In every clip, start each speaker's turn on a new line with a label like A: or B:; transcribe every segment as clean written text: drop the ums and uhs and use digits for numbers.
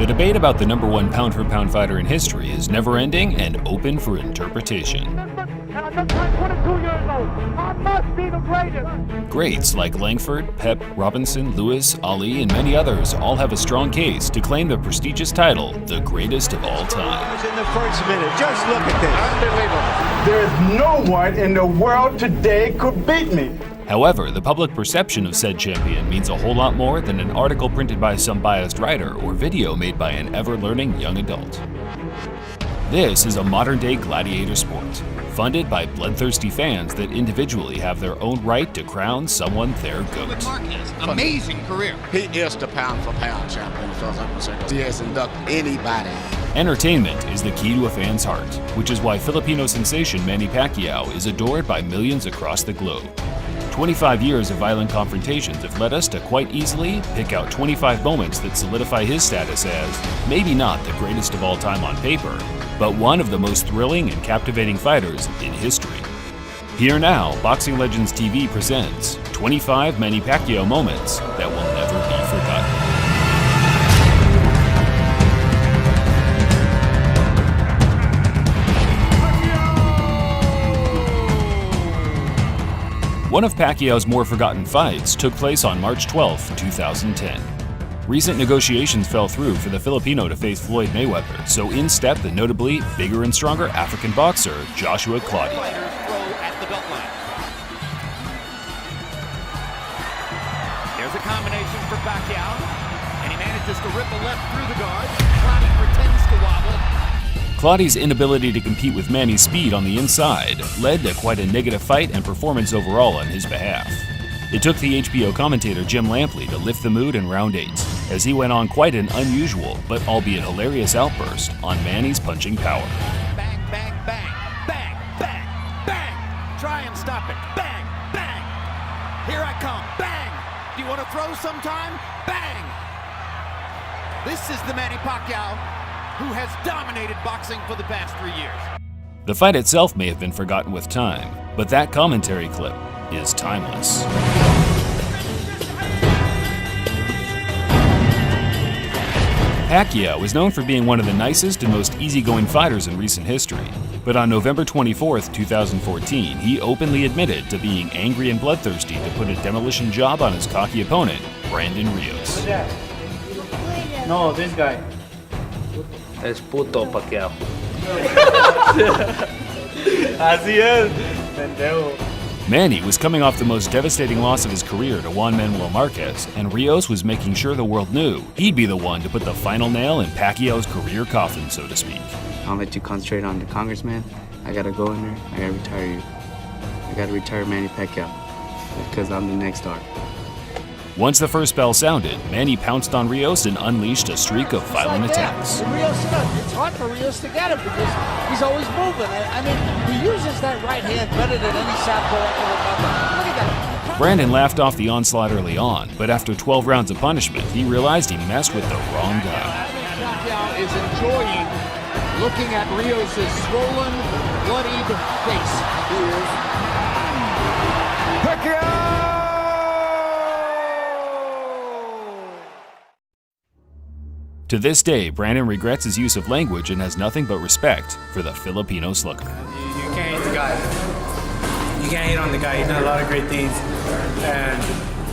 A: The debate about the #1 pound-for-pound fighter in history is never-ending and open for interpretation. Greats like Langford, Pep, Robinson, Lewis, Ali, and many others all have a strong case to claim the prestigious title, the greatest of all time.
B: In the first minute, just look at this.
C: Unbelievable. There's no one in the world today could beat me.
A: However, the public perception of said champion means a whole lot more than an article printed by some biased writer or video made by an ever-learning young adult. This is a modern-day gladiator sport, funded by bloodthirsty fans that individually have their own right to crown someone their GOAT.
D: Amazing career.
E: He is the pound-for-pound champion. He has inducted anybody.
A: Entertainment is the key to a fan's heart, which is why Filipino sensation Manny Pacquiao is adored by millions across the globe. 25 years of violent confrontations have led us to quite easily pick out 25 moments that solidify his status as maybe not the greatest of all time on paper, but one of the most thrilling and captivating fighters in history. Here now, Boxing Legends TV presents 25 Manny Pacquiao moments that will never be forgotten. One of Pacquiao's more forgotten fights took place on March 12, 2010. Recent negotiations fell through for the Filipino to face Floyd Mayweather, so in stepped the notably bigger and stronger African boxer Joshua Clottey.
D: There's a combination for Pacquiao, and he manages to rip a left through the guard. Clottey pretends to wobble.
A: Clottey's inability to compete with Manny's speed on the inside led to quite a negative fight and performance overall on his behalf. It took the HBO commentator Jim Lampley to lift the mood in round 8, as he went on quite an unusual but albeit hilarious outburst on Manny's punching power.
D: Bang, bang, bang, bang, bang, bang. Try and stop it. Bang, bang. Here I come. Bang. Do you want to throw sometime? Bang. This is the Manny Pacquiao who has dominated boxing for the past 3 years.
A: The fight itself may have been forgotten with time, but that commentary clip is timeless. Pacquiao is known for being one of the nicest and most easygoing fighters in recent history, but on November 24, 2014, he openly admitted to being angry and bloodthirsty to put a demolition job on his cocky opponent, Brandon Rios.
C: No, this guy.
F: Es puto Pacquiao.
C: Así es, pendejo.
A: Manny was coming off the most devastating loss of his career to Juan Manuel Marquez, and Rios was making sure the world knew he'd be the one to put the final nail in Pacquiao's career coffin, so to speak.
F: I'll let you concentrate on the congressman. I gotta go in there. I gotta retire you. I gotta retire Manny Pacquiao because I'm the next star.
A: Once the first bell sounded, Manny pounced on Rios and unleashed a streak of violent attacks.
G: Rios, it's hard for Rios to get him because he's always moving. I mean, he uses that right hand better than any southpaw I can remember. Look at that.
A: Brandon laughed off the onslaught early on, but after 12 rounds of punishment, he realized he messed with the wrong guy.
G: Pacquiao is enjoying looking at Rios' swollen, bloodied face. Pacquiao!
A: To this day, Brandon regrets his use of language and has nothing but respect for the Filipino slugger.
H: You can't hate the guy. You can't hate on the guy. He's done a lot of great things. And,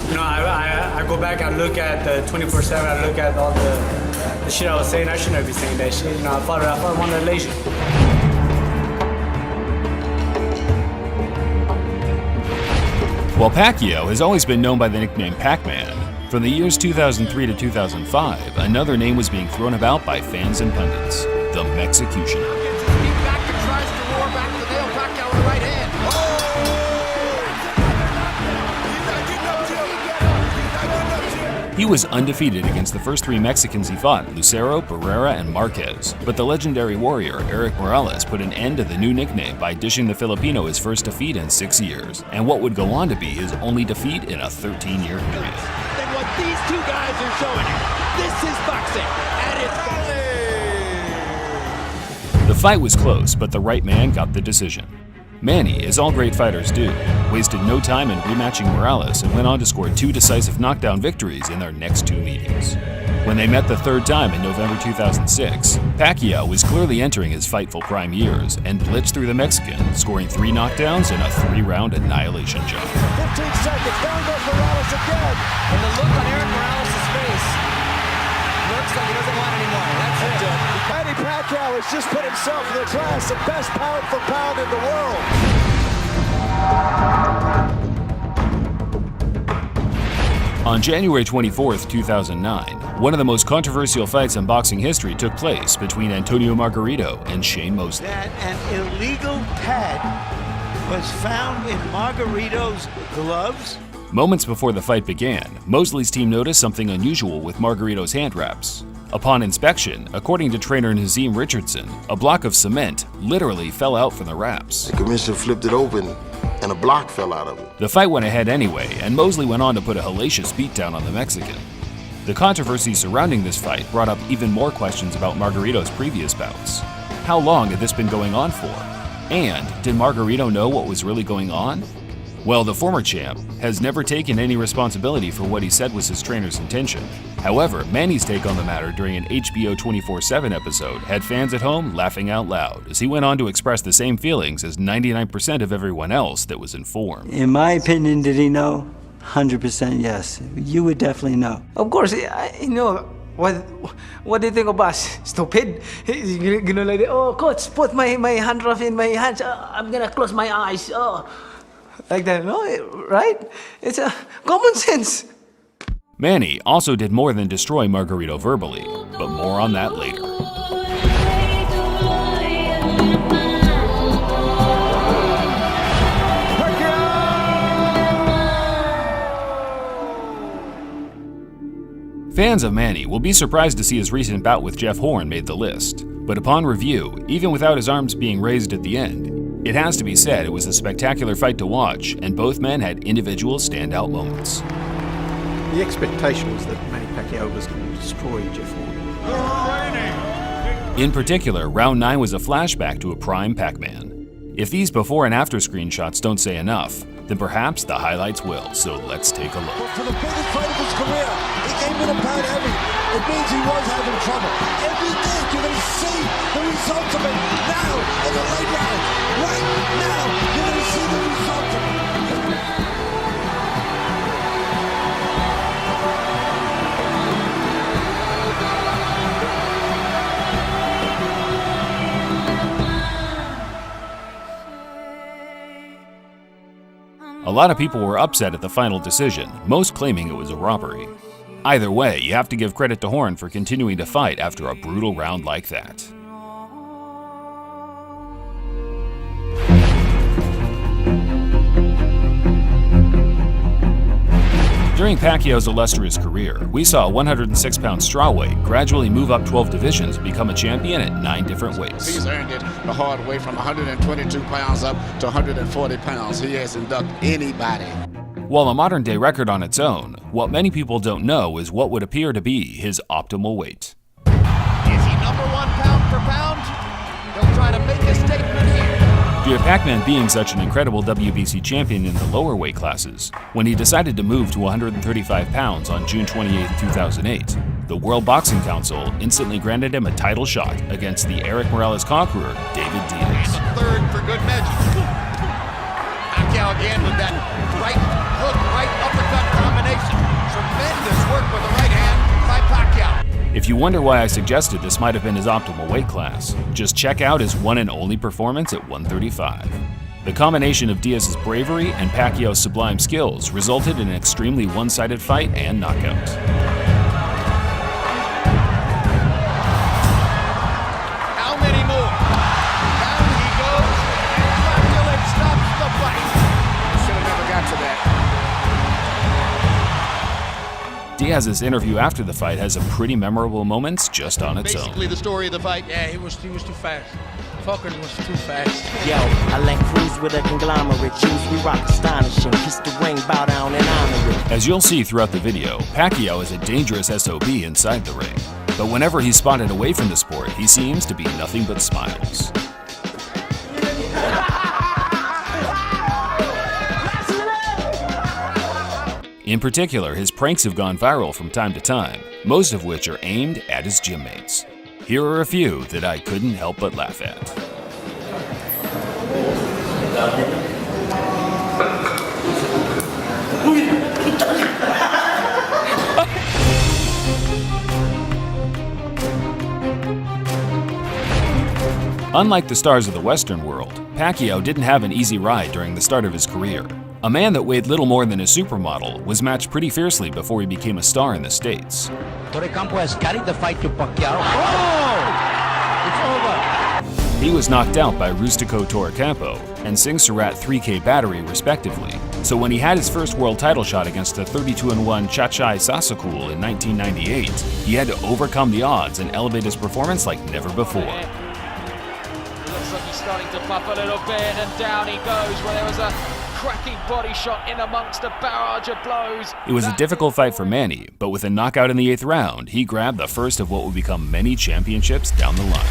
H: you know, I go back and look at the 24/7. I look at all the shit I was saying. I shouldn't be saying that shit. You know, I fought one relation.
A: While Pacquiao has always been known by the nickname Pac-Man, from the years 2003 to 2005, another name was being thrown about by fans and pundits, the Mexicutioner.
D: Gets his feet back and tries to roar back to the nail. Pacquiao with the right hand.
A: He was undefeated against the first 3 Mexicans he fought, Lucero, Barrera, and Marquez, but the legendary warrior Erik Morales put an end to the new nickname by dishing the Filipino his first defeat in 6 years, and what would go on to be his only defeat in a 13-year period.
D: Then what these two guys are showing you, this is boxing at its
A: The fight was close, but the right man got the decision. Manny, as all great fighters do, wasted no time in rematching Morales and went on to score 2 decisive knockdown victories in their next 2 meetings. When they met the third time in November 2006, Pacquiao was clearly entering his fightful prime years and blitzed through the Mexican, scoring 3 knockdowns and a 3-round annihilation job.
B: 15 seconds. Down goes Morales again.
I: And the look on Eric Morales' face looks like he doesn't want anymore. That's it.
B: Manny Pacquiao has just put himself in the class of best pound for pound in the world.
A: On January 24, 2009, one of the most controversial fights in boxing history took place between Antonio Margarito and Shane Mosley.
G: That an illegal pad was found in Margarito's gloves.
A: Moments before the fight began, Mosley's team noticed something unusual with Margarito's hand wraps. Upon inspection, according to trainer Nazim Richardson, a block of cement literally fell out from the wraps.
J: The commissioner flipped it open and a block fell out of it.
A: The fight went ahead anyway, and Mosley went on to put a hellacious beatdown on the Mexican. The controversy surrounding this fight brought up even more questions about Margarito's previous bouts. How long had this been going on for? And did Margarito know what was really going on? Well, the former champ has never taken any responsibility for what he said was his trainer's intention. However, Manny's take on the matter during an HBO 24/7 episode had fans at home laughing out loud as he went on to express the same feelings as 99% of everyone else that was informed.
K: In my opinion, did he know? 100% yes. You would definitely know.
I: Of course, you know, what do you think of us? Stupid? You know, like, oh, coach, put my handcuff in my hands. I'm gonna close my eyes. Oh. Like that, no? Right? It's a common sense.
A: Manny also did more than destroy Margarito verbally, but more on that later. Fans of Manny will be surprised to see his recent bout with Jeff Horn made the list, but upon review, even without his arms being raised at the end, it has to be said it was a spectacular fight to watch, and both men had individual standout moments.
L: The expectation was that Manny Pacquiao was going to destroy Jeff Horn.
A: In particular, round 9 was a flashback to a prime Pac-Man. If these before and after screenshots don't say enough, then perhaps the highlights will, so let's take a look.
B: For the biggest fight of his career, he came in a pad heavy. It means he was having trouble. Every day you're going to see the results of it now in the late round. Right now, you're going to see the results of it.
A: A lot of people were upset at the final decision, most claiming it was a robbery. Either way, you have to give credit to Horn for continuing to fight after a brutal round like that. During Pacquiao's illustrious career, we saw a 106-pound strawweight gradually move up 12 divisions and become a champion at 9 different weights.
E: He's earned it the hard way from 122 pounds up to 140 pounds. He hasn't ducked anybody.
A: While a modern-day record on its own, what many people don't know is what would appear to be his optimal weight.
D: Is he number 1 pound for pound? He'll try to make a statement here.
A: Due to Pac-Man being such an incredible WBC champion in the lower weight classes, when he decided to move to 135 pounds on June 28, 2008, the World Boxing Council instantly granted him a title shot against the Eric Morales conqueror, David Diaz.
D: And a third for good measure. Pacquiao again with that right hook, right uppercut combination. Tremendous work with the right hand by Pacquiao.
A: If you wonder why I suggested this might have been his optimal weight class, just check out his one and only performance at 135. The combination of Diaz's bravery and Pacquiao's sublime skills resulted in an extremely one-sided fight and knockout.
D: How many more? Down he goes, and Dracula stops the fight.
E: Should have never got to that.
A: Diaz's interview after the fight has some pretty memorable moments just on its
D: Basically
A: own.
D: the story of the fight.
I: Yeah, he was too fast. Fucker was too fast.
M: Yo, I let cruise with a conglomerate. Choose we rock astonishing. Kiss the ring, bow down and honor it.
A: As you'll see throughout the video, Pacquiao is a dangerous SOB inside the ring. But whenever he's spotted away from the sport, he seems to be nothing but smiles. In particular, his pranks have gone viral from time to time, most of which are aimed at his gym mates. Here are a few that I couldn't help but laugh at. Unlike the stars of the Western world, Pacquiao didn't have an easy ride during the start of his career. A man that weighed little more than a supermodel was matched pretty fiercely before he became a star in the States.
G: Torre Campo has carried the fight to Pacquiao. Oh! It's over.
A: He was knocked out by Rustico Torrecampo and Singh Surat 3K Battery respectively. So when he had his first world title shot against the 32-1 Chachai Sasakul in 1998, he had to overcome the odds and elevate his performance like never before.
N: Looks like he's starting to puff a little bit, and down he goes where there was a cracking body shot in amongst a barrage of blows.
A: It was a difficult fight for Manny, but with a knockout in the 8th round, he grabbed the first of what would become many championships down the line.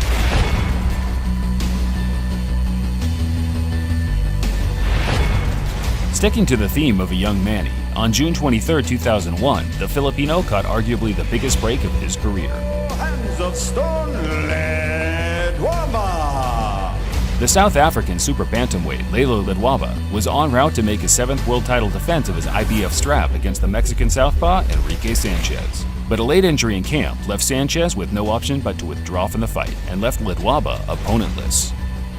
A: Sticking to the theme of a young Manny, on June 23, 2001, the Filipino caught arguably the biggest break of his career.
B: Hands of stone, Ledwaba.
A: The South African super bantamweight Lelo Ledwaba was en route to make his 7th world title defense of his IBF strap against the Mexican southpaw Enrique Sanchez. But a late injury in camp left Sanchez with no option but to withdraw from the fight and left Ledwaba opponentless.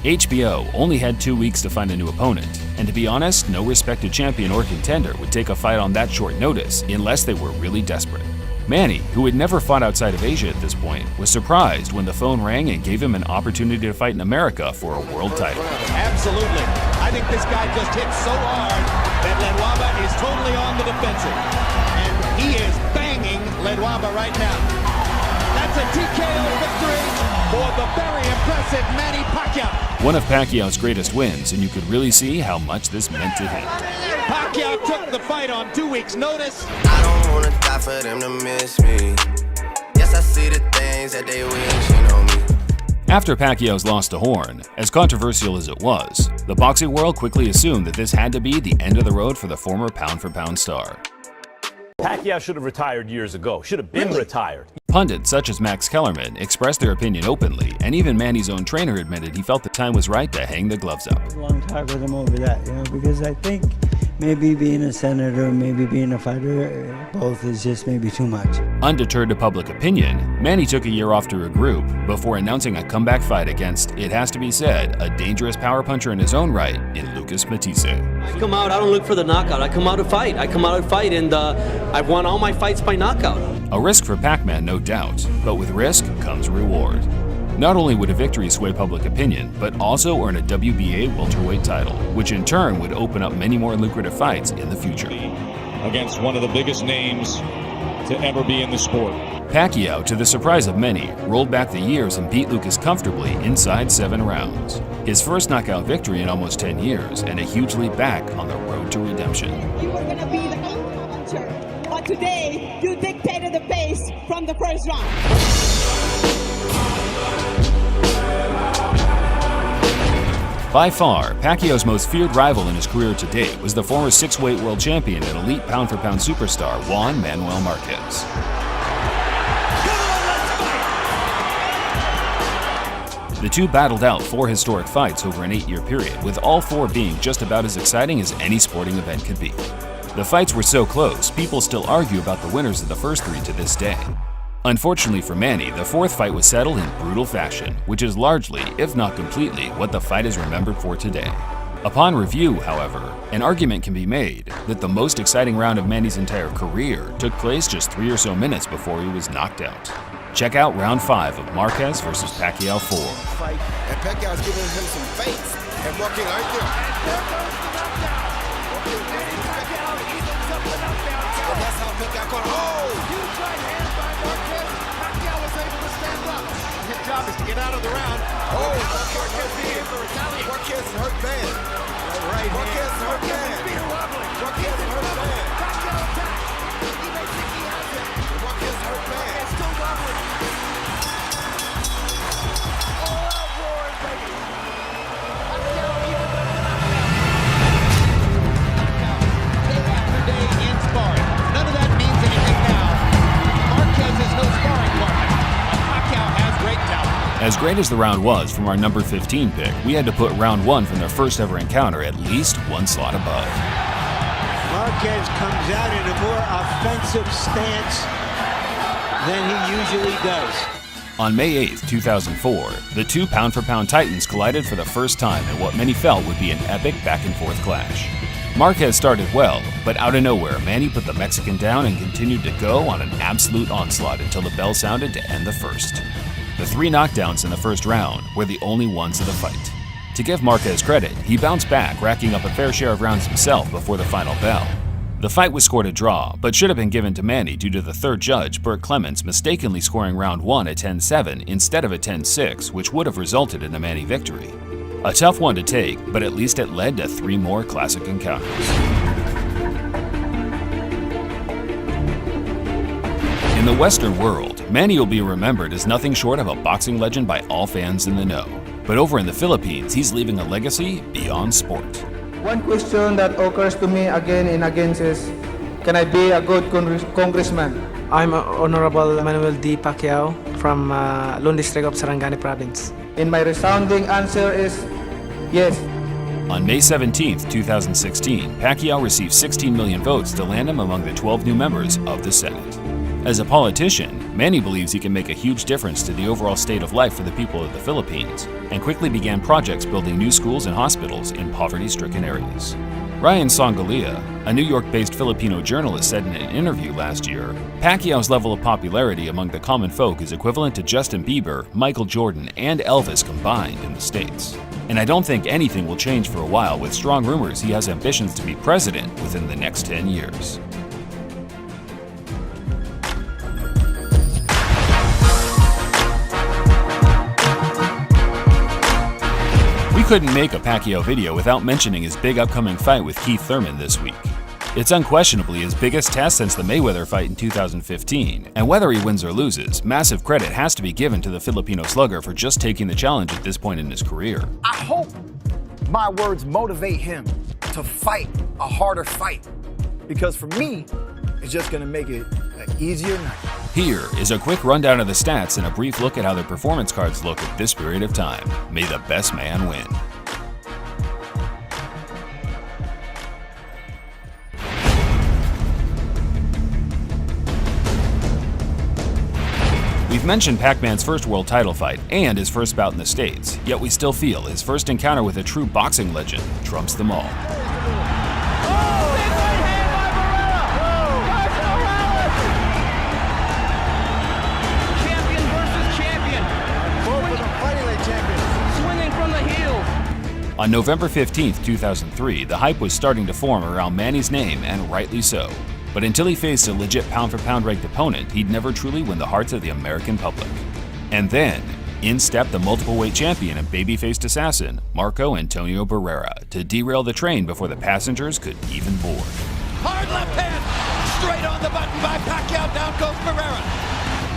A: HBO only had 2 weeks to find a new opponent, and to be honest, no respected champion or contender would take a fight on that short notice unless they were really desperate. Manny, who had never fought outside of Asia at this point, was surprised when the phone rang and gave him an opportunity to fight in America for a world title.
D: Absolutely. I think this guy just hit so hard that Ledwaba is totally on the defensive. And he is banging Ledwaba right now. That's a TKO victory for the very impressive Manny Pacquiao.
A: One of Pacquiao's greatest wins, and you could really see how much this meant to him.
D: Pacquiao took the fight on 2 weeks' notice.
O: I don't wanna die for them to miss me. Yes, I see the things that they wishing on me.
A: After Pacquiao's loss to Horn, as controversial as it was, the boxing world quickly assumed that this had to be the end of the road for the former pound-for-pound star.
P: Pacquiao should have retired years ago, should have been retired.
A: Pundits such as Max Kellerman expressed their opinion openly, and even Manny's own trainer admitted he felt the time was right to hang the gloves up.
K: A long talk with him over that, because I think maybe being a senator, maybe being a fighter, both is just maybe too much.
A: Undeterred to public opinion, Manny took a year off to regroup before announcing a comeback fight against, it has to be said, a dangerous power puncher in his own right in Lucas Matisse.
Q: I come out, I don't look for the knockout. I come out to fight. And I've won all my fights by knockout.
A: A risk for Pac-Man, no doubt, but with risk comes reward. Not only would a victory sway public opinion, but also earn a WBA welterweight title, which in turn would open up many more lucrative fights in the future.
R: Against one of the biggest names to ever be in the sport.
A: Pacquiao, to the surprise of many, rolled back the years and beat Lucas comfortably inside 7 rounds. His first knockout victory in almost 10 years, and a huge leap back on the road to redemption.
S: You were going to be the counter, but today you dictated the pace from the first round.
A: By far, Pacquiao's most feared rival in his career to date was the former 6-weight world champion and elite pound-for-pound superstar Juan Manuel Marquez. The two battled out 4 historic fights over an 8-year period, with all 4 being just about as exciting as any sporting event could be. The fights were so close, people still argue about the winners of the first 3 to this day. Unfortunately for Manny, the 4th fight was settled in brutal fashion, which is largely, if not completely, what the fight is remembered for today. Upon review, however, an argument can be made that the most exciting round of Manny's entire career took place just 3 or so minutes before he was knocked out. Check out round 5 of Marquez vs. Pacquiao 4.
B: And Pacquiao's giving him some face and working right there. And that's how Pacquiao caught him. Huge right hand by Marquez. Pacquiao was able to stand up. His job is to get out of the round. Marquez being able to retaliate. Marquez is hurt bad. Right Marquez is hurt bad. Marquez is hurt bad. Pacquiao attack. He may think he has it. Marquez is hurt bad. It's still wobbling. All out roaring, baby. Pacquiao even though day after day in sparring. None of that means anything now. Marquez is
A: As great as the round was from our number 15 pick, we had to put round 1 from their first ever encounter at least one slot above.
G: Marquez comes out in a more offensive stance than he usually does.
A: On May 8, 2004, the two pound-for-pound titans collided for the first time in what many felt would be an epic back-and-forth clash. Marquez started well, but out of nowhere, Manny put the Mexican down and continued to go on an absolute onslaught until the bell sounded to end the first. The 3 knockdowns in the first round were the only ones of the fight. To give Marquez credit, he bounced back, racking up a fair share of rounds himself before the final bell. The fight was scored a draw, but should have been given to Manny due to the third judge, Burt Clements, mistakenly scoring round 1 a 10-7 instead of a 10-6, which would have resulted in a Manny victory. A tough one to take, but at least it led to 3 more classic encounters. In the Western world, Manny will be remembered as nothing short of a boxing legend by all fans in the know. But over in the Philippines, he's leaving a legacy beyond sport.
T: One question that occurs to me again and again is, can I be a good congressman?
I: I'm Honorable Manuel D. Pacquiao from Lone District of Sarangani Province.
T: And my resounding answer is yes.
A: On May 17, 2016, Pacquiao received 16 million votes to land him among the 12 new members of the Senate. As a politician, Manny believes he can make a huge difference to the overall state of life for the people of the Philippines, and quickly began projects building new schools and hospitals in poverty-stricken areas. Ryan Songalia, a New York-based Filipino journalist, said in an interview last year, Pacquiao's level of popularity among the common folk is equivalent to Justin Bieber, Michael Jordan, and Elvis combined in the States. And I don't think anything will change for a while, with strong rumors he has ambitions to be president within the next 10 years. We couldn't make a Pacquiao video without mentioning his big upcoming fight with Keith Thurman this week. It's unquestionably his biggest test since the Mayweather fight in 2015, and whether he wins or loses, massive credit has to be given to the Filipino slugger for just taking the challenge at this point in his career.
U: I hope my words motivate him to fight a harder fight, because for me, it's just going to make it an easier night.
A: Here is a quick rundown of the stats and a brief look at how the performance cards look at this period of time. May the best man win. We've mentioned Pac-Man's first world title fight and his first bout in the States, yet we still feel his first encounter with a true boxing legend trumps them all. On November 15, 2003, the hype was starting to form around Manny's name, and rightly so. But until he faced a legit pound-for-pound ranked opponent, he'd never truly win the hearts of the American public. And then, in stepped the multiple-weight champion and baby-faced assassin, Marco Antonio Barrera, to derail the train before the passengers could even board.
D: Hard left hand, straight on the button by Pacquiao, down goes Barrera.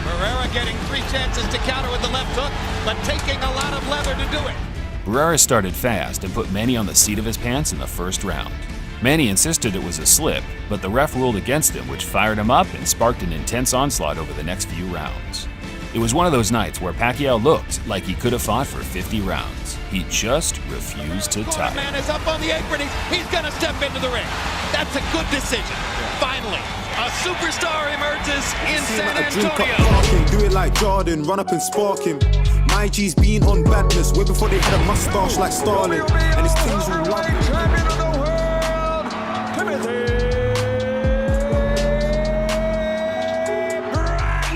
D: Barrera getting 3 chances to counter with the left hook, but taking a lot of leather to do it.
A: Barrera started fast and put Manny on the seat of his pants in the first round. Manny insisted it was a slip, but the ref ruled against him, which fired him up and sparked an intense onslaught over the next few rounds. It was one of those nights where Pacquiao looked like he could have fought for 50 rounds. He just refused to tire.
D: Man is up on the apron, he's gonna step into the ring. That's a good decision. Finally, a superstar emerges in San Antonio.
V: Do it like Jordan, run up and spark him. My G's been on badness way before they had a mustache like Starling. And his teams will love him.
D: Champion of the world, Timothy Bradley.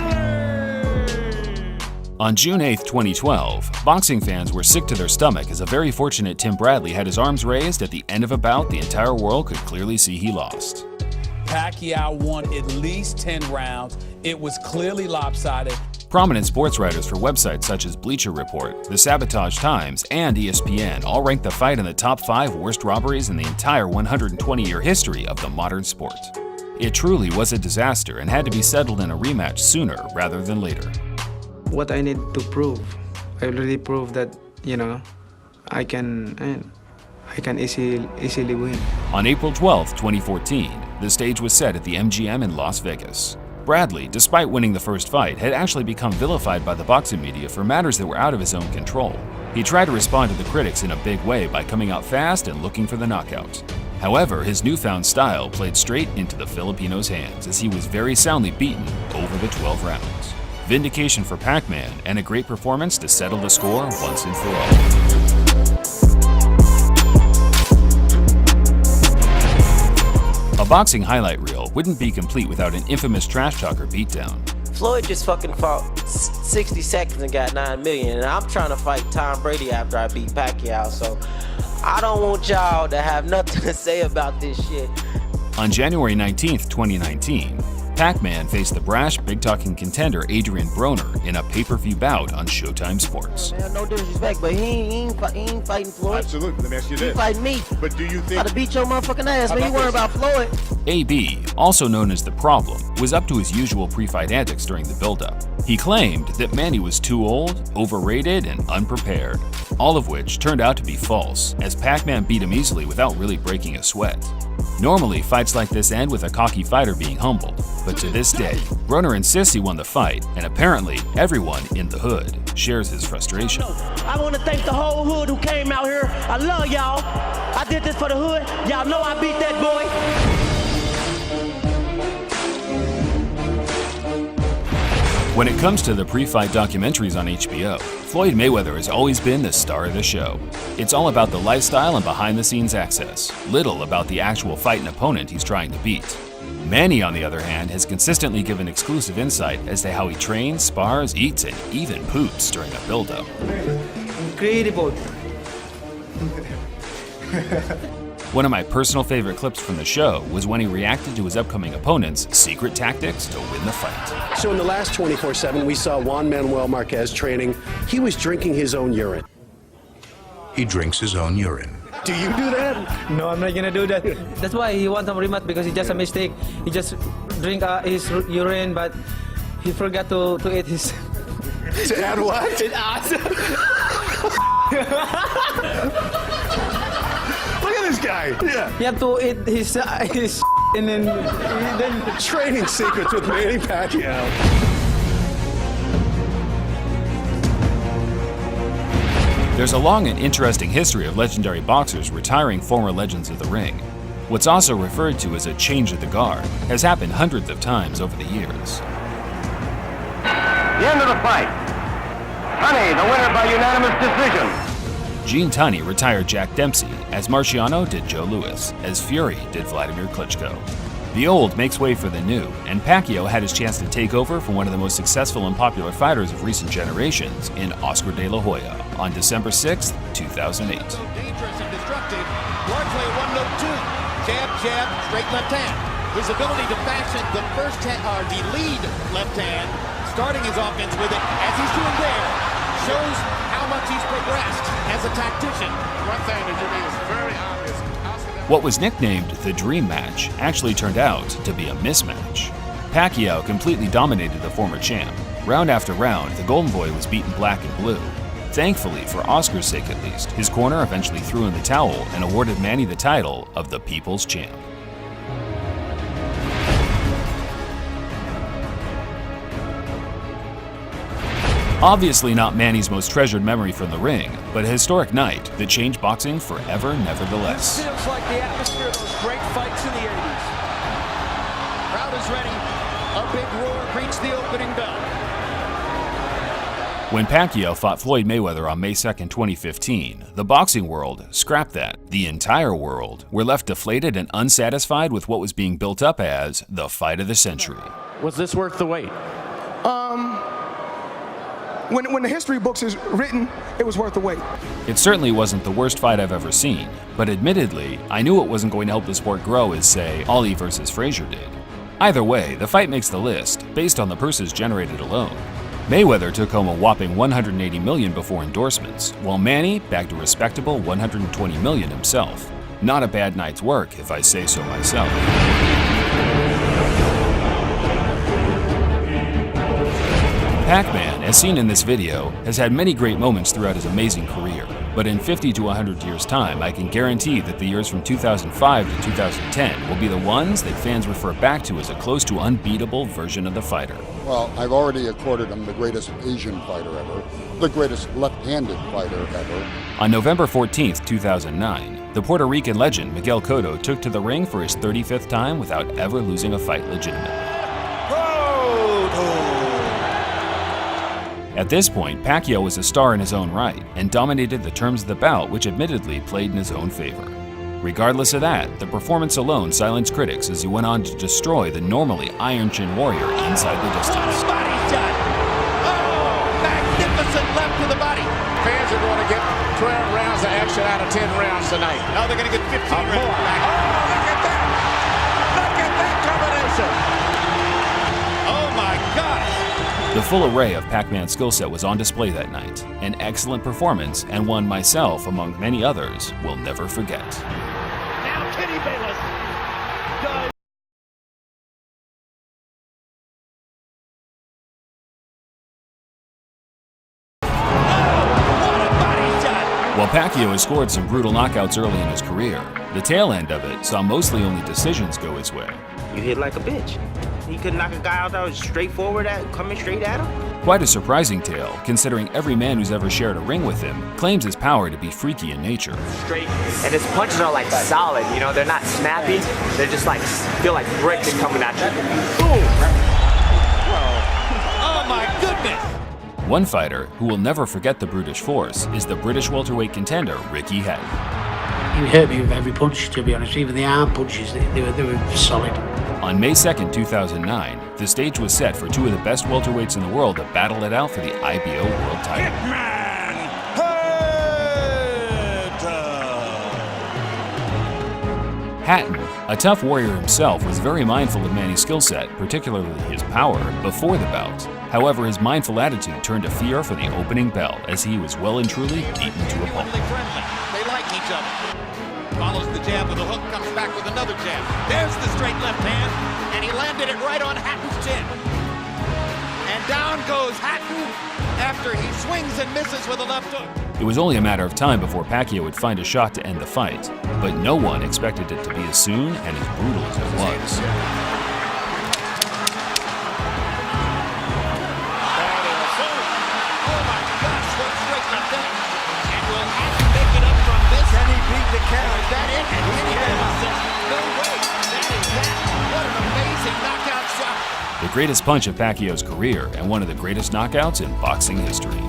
A: On June 8, 2012, boxing fans were sick to their stomach as a very fortunate Tim Bradley had his arms raised at the end of a bout the entire world could clearly see he lost.
W: Pacquiao won at least 10 rounds. It was clearly lopsided.
A: Prominent sports writers for websites such as Bleacher Report, The Sabotage Times, and ESPN all ranked the fight in the top 5 worst robberies in the entire 120-year history of the modern sport. It truly was a disaster and had to be settled in a rematch sooner rather than later.
I: What I need to prove, I already proved that, I can easily win.
A: On April 12, 2014, the stage was set at the MGM in Las Vegas. Bradley, despite winning the first fight, had actually become vilified by the boxing media for matters that were out of his own control. He tried to respond to the critics in a big way by coming out fast and looking for the knockout. However, his newfound style played straight into the Filipino's hands as he was very soundly beaten over the 12 rounds. Vindication for Pac-Man and a great performance to settle the score once and for all. A boxing highlight reel wouldn't be complete without an infamous trash talker beatdown.
M: Floyd just fucking fought 60 seconds and got 9 million, and I'm trying to fight Tom Brady after I beat Pacquiao, so I don't want y'all to have nothing to say about this shit.
A: On January 19th, 2019, Pac-Man faced the brash, big-talking contender Adrian Broner in a pay-per-view bout on Showtime Sports.
M: Man, no disrespect, but he ain't fighting Floyd.
C: Absolutely. Let me ask you this.
M: He fighting me.
C: But do you think...
M: I'd beat your motherfucking ass, man. You worry about Floyd.
A: AB, also known as The Problem, was up to his usual pre-fight antics during the build-up. He claimed that Manny was too old, overrated, and unprepared, all of which turned out to be false, as Pac-Man beat him easily without really breaking a sweat. Normally, fights like this end with a cocky fighter being humbled, but to this day, Broner insists he won the fight, and apparently everyone in the hood shares his frustration.
M: I want to thank the whole hood who came out here. I love y'all. I did this for the hood. Y'all know I beat that boy.
A: When it comes to the pre-fight documentaries on HBO, Floyd Mayweather has always been the star of the show. It's all about the lifestyle and behind-the-scenes access, little about the actual fight and opponent he's trying to beat. Manny, on the other hand, has consistently given exclusive insight as to how he trains, spars, eats, and even poops during a build-up.
I: Incredible.
A: One of my personal favorite clips from the show was when he reacted to his upcoming opponent's secret tactics to win the fight.
F: So in the last 24/7, we saw Juan Manuel Marquez training. He was drinking his own urine.
H: He drinks his own urine.
F: Do you do that?
I: No, I'm not gonna do that. That's why he wants a rematch, because it's just a mistake. He just drink his urine, but he forgot to eat his...
F: To add what?
I: His ass.
F: Look at this guy. Yeah.
I: He had to eat his and then
F: Training secrets with Manny Pacquiao.
A: There's a long and interesting history of legendary boxers retiring former legends of the ring. What's also referred to as a change of the guard has happened hundreds of times over the years.
X: The end of the fight. Tunney, the winner by unanimous decision.
A: Gene Tunney retired Jack Dempsey, as Marciano did Joe Louis, as Fury did Vladimir Klitschko. The old makes way for the new, and Pacquiao had his chance to take over from one of the most successful and popular fighters of recent generations in Oscar De La Hoya on December 6, 2008.
D: Dangerous and destructive. Largely a 1-2. Jab, jab, straight left hand. His ability to fashion the lead left hand, starting his offense with it, as he's doing there, shows how much he's progressed as a tactician.
E: One thing that to me is very obvious.
A: What was nicknamed the Dream Match actually turned out to be a mismatch. Pacquiao completely dominated the former champ. Round after round, the Golden Boy was beaten black and blue. Thankfully, for Oscar's sake at least, his corner eventually threw in the towel and awarded Manny the title of the People's Champ. Obviously not Manny's most treasured memory from the ring, but a historic night that changed boxing forever nevertheless.
D: This feels like the atmosphere of those great fights in the 80s. Crowd is ready. A big roar greets the opening bell.
A: When Pacquiao fought Floyd Mayweather on May 2, 2015, the boxing world, scrap that, the entire world, were left deflated and unsatisfied with what was being built up as the fight of the century.
D: Was this worth the wait?
C: When the history books is written, it was worth the wait.
A: It certainly wasn't the worst fight I've ever seen, but admittedly, I knew it wasn't going to help the sport grow as, say, Ali versus Frazier did. Either way, the fight makes the list, based on the purses generated alone. Mayweather took home a whopping $180 million before endorsements, while Manny bagged a respectable $120 million himself. Not a bad night's work, if I say so myself. Pac-Man, as seen in this video, has had many great moments throughout his amazing career. But in 50 to 100 years' time, I can guarantee that the years from 2005 to 2010 will be the ones that fans refer back to as a close to unbeatable version of the fighter.
J: Well, I've already accorded him the greatest Asian fighter ever, the greatest left-handed fighter ever.
A: On November 14, 2009, the Puerto Rican legend Miguel Cotto took to the ring for his 35th time without ever losing a fight legitimately. At this point, Pacquiao was a star in his own right and dominated the terms of the bout, which admittedly played in his own favor. Regardless of that, the performance alone silenced critics as he went on to destroy the normally iron-chin warrior inside the distance.
D: Body shot! Oh, magnificent left to the body.
E: Fans are going to get 12 rounds of action out of 10 rounds tonight.
D: Now they're going to get 15 rounds.
E: Oh, look at that! Look at that combination!
D: Oh my gosh!
A: The full array of Pac-Man's skill set was on display that night, an excellent performance and one myself, among many others, will never forget.
D: Now Kenny Bayless does.
A: While Pacquiao has scored some brutal knockouts early in his career, the tail end of it saw mostly only decisions go his way.
M: You hit like a bitch. He could knock a guy out that was straightforward coming straight at him.
A: Quite a surprising tale, considering every man who's ever shared a ring with him claims his power to be freaky in nature.
L: Straight, and his punches are like solid, you know, they're not snappy, they're just like, feel like bricks coming at you. Boom!
D: Oh my goodness!
A: One fighter who will never forget the brutish force is the British welterweight contender Ricky Hatton.
N: He hurt me with every punch, to be honest. Even the arm punches, they were solid.
A: On May 2nd, 2009, the stage was set for two of the best welterweights in the world to battle it out for the IBO world title. Hatton, a tough warrior himself, was very mindful of Manny's skill set, particularly his power, before the bout. However, his mindful attitude turned to fear for the opening bell as he was well and truly beaten to a pulp.
D: They like each other. Follows the jab with a hook, comes back with another jab. There's the straight left hand, and he landed it right on Hatton's chin. And down goes Hatton after he swings and misses with a left hook.
A: It was only a matter of time before Pacquiao would find a shot to end the fight, but no one expected it to be as soon and as brutal as it was. The greatest punch of Pacquiao's career and one of the greatest knockouts in boxing history.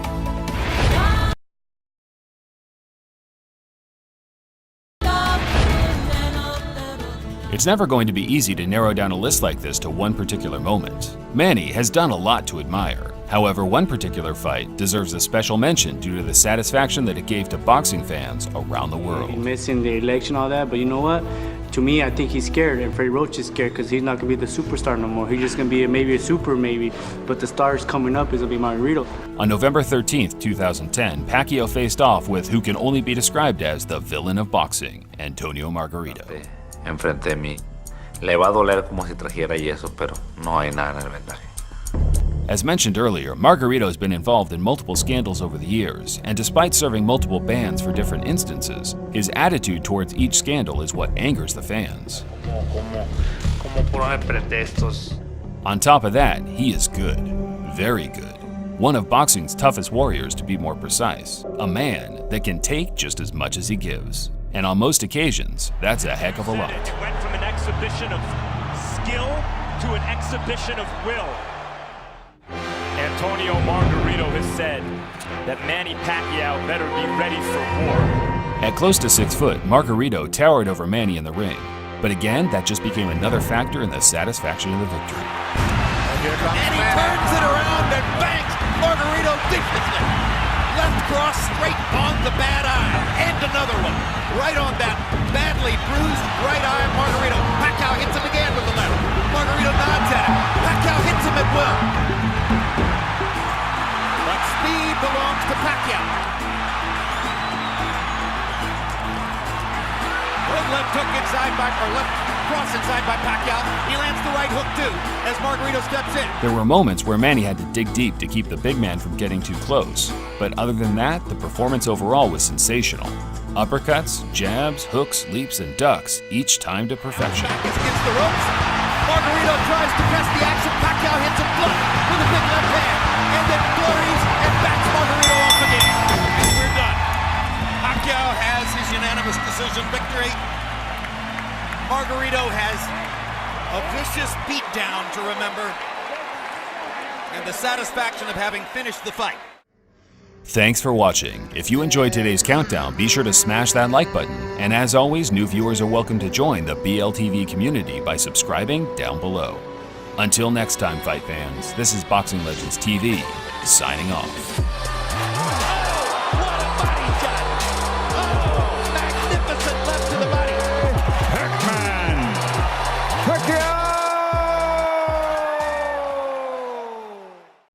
A: It's never going to be easy to narrow down a list like this to one particular moment. Manny has done a lot to admire. However, one particular fight deserves a special mention due to the satisfaction that it gave to boxing fans around the world.
N: Missing the election, all that, but you know what? To me, I think he's scared, and Freddie Roach is scared because he's not going to be the superstar no more. He's just going to be maybe a super, maybe, but the stars coming up is going to be Margarito.
A: On November 13th, 2010, Pacquiao faced off with who can only be described as the villain of boxing, Antonio Margarito.
O: Enfrente de mí. Le va a doler como si trajera yeso, pero no hay nada en el vendaje.
A: As mentioned earlier, Margarito has been involved in multiple scandals over the years, and despite serving multiple bans for different instances, his attitude towards each scandal is what angers the fans. On top of that, he is good. Very good. One of boxing's toughest warriors, to be more precise. A man that can take just as much as he gives. And on most occasions, that's a heck of a lot.
P: It went from an exhibition of skill to an exhibition of will. Antonio Margarito has said that Manny Pacquiao better be ready for war.
A: At close to 6 foot, Margarito towered over Manny in the ring. But again, that just became another factor in the satisfaction of the victory.
D: And he turns it around and bangs Margarito viciously. Left cross straight on the bad eye. And another one. Right on that badly bruised right eye of Margarito. Pacquiao hits him again with the left. Margarito nods at him. Pacquiao hits him at will. But speed belongs to Pacquiao. Good left hook inside by, or left cross inside by Pacquiao. He lands the right hook too as Margarito steps in.
A: There were moments where Manny had to dig deep to keep the big man from getting too close. But other than that, the performance overall was sensational. Uppercuts, jabs, hooks, leaps, and ducks, each timed to perfection.
D: Against the ropes. Margarito tries to press the action. Pacquiao hits him flush with a big left hand. And then flurries and backs Margarito off again. And we're done. Pacquiao has his unanimous decision victory. Margarito has a vicious beatdown to remember. And the satisfaction of having finished the fight.
A: Thanks for watching. If you enjoyed today's countdown, be sure to smash that like button. And as always, new viewers are welcome to join the BLTV community by subscribing down below. Until next time, fight fans, this is Boxing Legends TV, signing off.